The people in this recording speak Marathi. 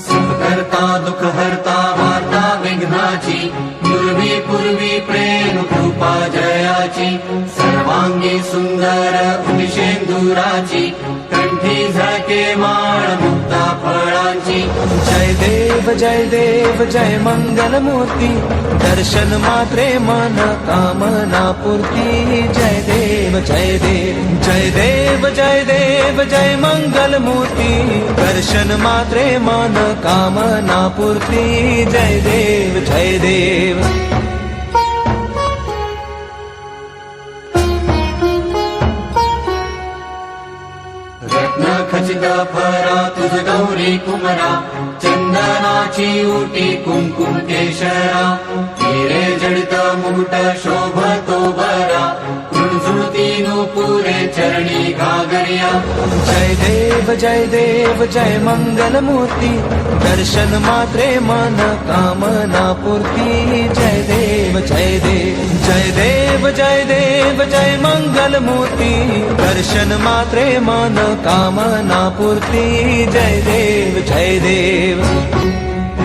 सुखकर्ता दुःखहर्ता वार्ता विघ्नाची पूर्वी पूर्वी प्रेम कृपा जयाची सर्वांगी सुंदर उदिशेंदुराची कंठी झळके माळ मुक्ता फळांची जय देव जय मंगल मूर्ती दर्शन मात्रे मन कामना पूर्ती जय देव जय देव जय मंगल मूर्ती दर्शन मात्रे मन कामना पूर्ती जय देव रत्न खचित फरा तुझ गौरी कुमरा चंदनाची उटी कुंकुम केशरा हिरे जडित मुकुट शोभतो बरा कृणझुळती नुपुरे चरणी घागरिया जय देव जय मंगल मूर्ती दर्शन मात्रे मन कामना पूर्ती जय देव जय मंगल मूर्ती दर्शन मात्रे मन कामना पूर्ती जय देव